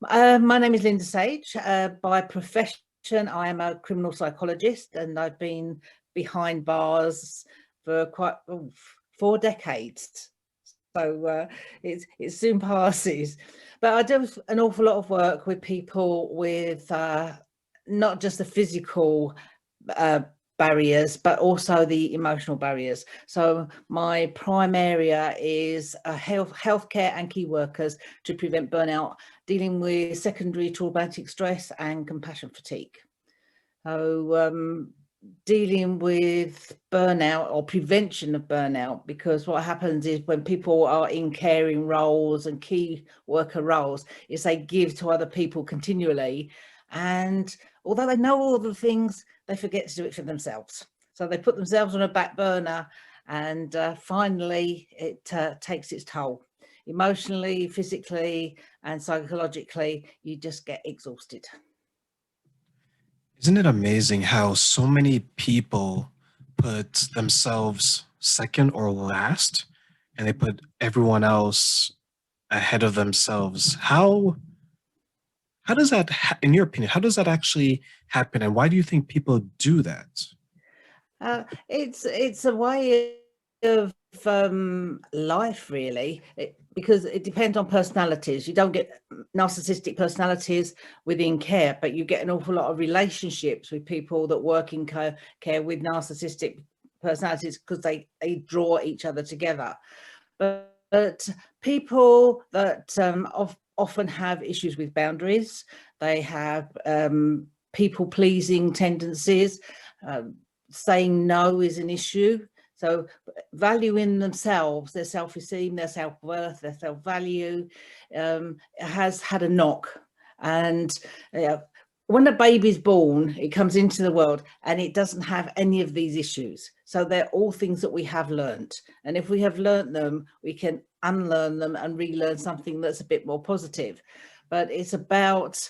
My name is Linda Sage. By profession, I am a criminal psychologist, and I've been behind bars for quite 4 decades. So it soon passes. But I do an awful lot of work with people with not just the physical barriers, but also the emotional barriers. So my prime area is healthcare and key workers to prevent burnout, dealing with secondary traumatic stress and compassion fatigue. So dealing with burnout or prevention of burnout, because what happens is when people are in caring roles and key worker roles is they give to other people continually, and although they know all the things, they forget to do it for themselves. So they put themselves on a back burner, and finally it takes its toll. Emotionally, physically and psychologically, you just get exhausted. Isn't it amazing how so many people put themselves second or last and they put everyone else ahead of themselves? How does that in your opinion, how does that actually happen, and why do you think people do that? It's a way of life, really, because it depends on personalities. You don't get narcissistic personalities within care, but you get an awful lot of relationships with people that work in care with narcissistic personalities, because they draw each other together. But people that often have issues with boundaries, they have people pleasing tendencies. Saying no is an issue. So valuing themselves, their self-esteem, their self-worth, their self-value has had a knock. And when a baby's born, it comes into the world and it doesn't have any of these issues. So they're all things that we have learned. And if we have learned them, we can unlearn them and relearn something that's a bit more positive. But it's about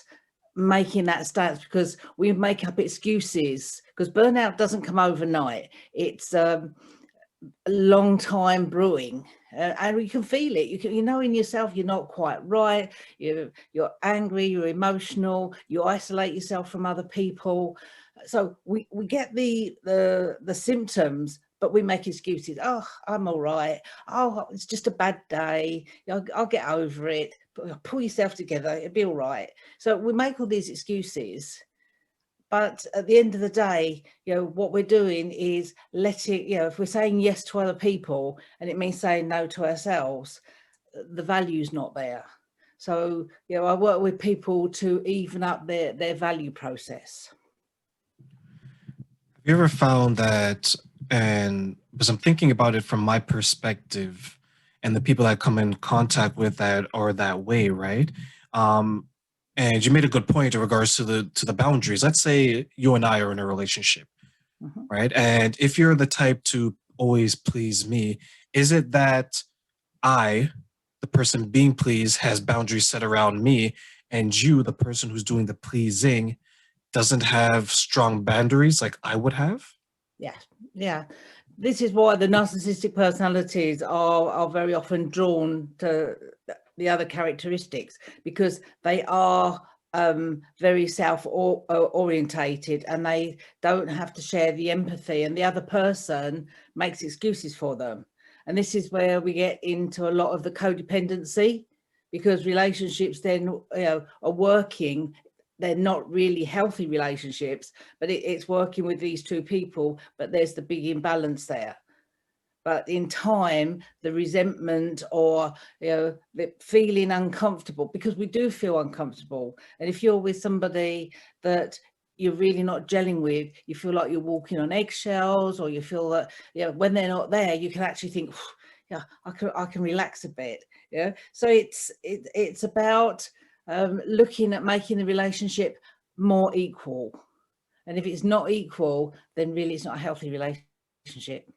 making that stance, because we make up excuses, because burnout doesn't come overnight. It's a long time brewing, and you can feel it. You know in yourself you're not quite right, you're angry, you're emotional, you isolate yourself from other people. So we get the symptoms, but we make excuses. Oh, I'm all right. Oh, it's just a bad day. I'll get over it. Pull yourself together. It'll be all right. So we make all these excuses. But at the end of the day, what we're doing is letting, if we're saying yes to other people and it means saying no to ourselves, the value's not there. So, I work with people to even up their value process. Have you ever found that, and because I'm thinking about it from my perspective and the people that come in contact with that or that way, right? Um, and you made a good point in regards to the boundaries. Let's say you and I are in a relationship, Mhm. right? And if you're the type to always please me, is it that I, the person being pleased, has boundaries set around me, and you, the person who's doing the pleasing, doesn't have strong boundaries like I would have? Yeah. This is why the narcissistic personalities are very often drawn to the other characteristics, because they are very self-orientated, and they don't have to share the empathy, and the other person makes excuses for them. And this is where we get into a lot of the codependency, because relationships then are working. They're not really healthy relationships, but it's working with these two people, but there's the big imbalance there. But in time, the resentment or the feeling uncomfortable, because we do feel uncomfortable. And if you're with somebody that you're really not gelling with, you feel like you're walking on eggshells, or you feel that when they're not there, you can actually think, yeah, I can relax a bit. So it's about looking at making the relationship more equal. And if it's not equal, then really it's not a healthy relationship.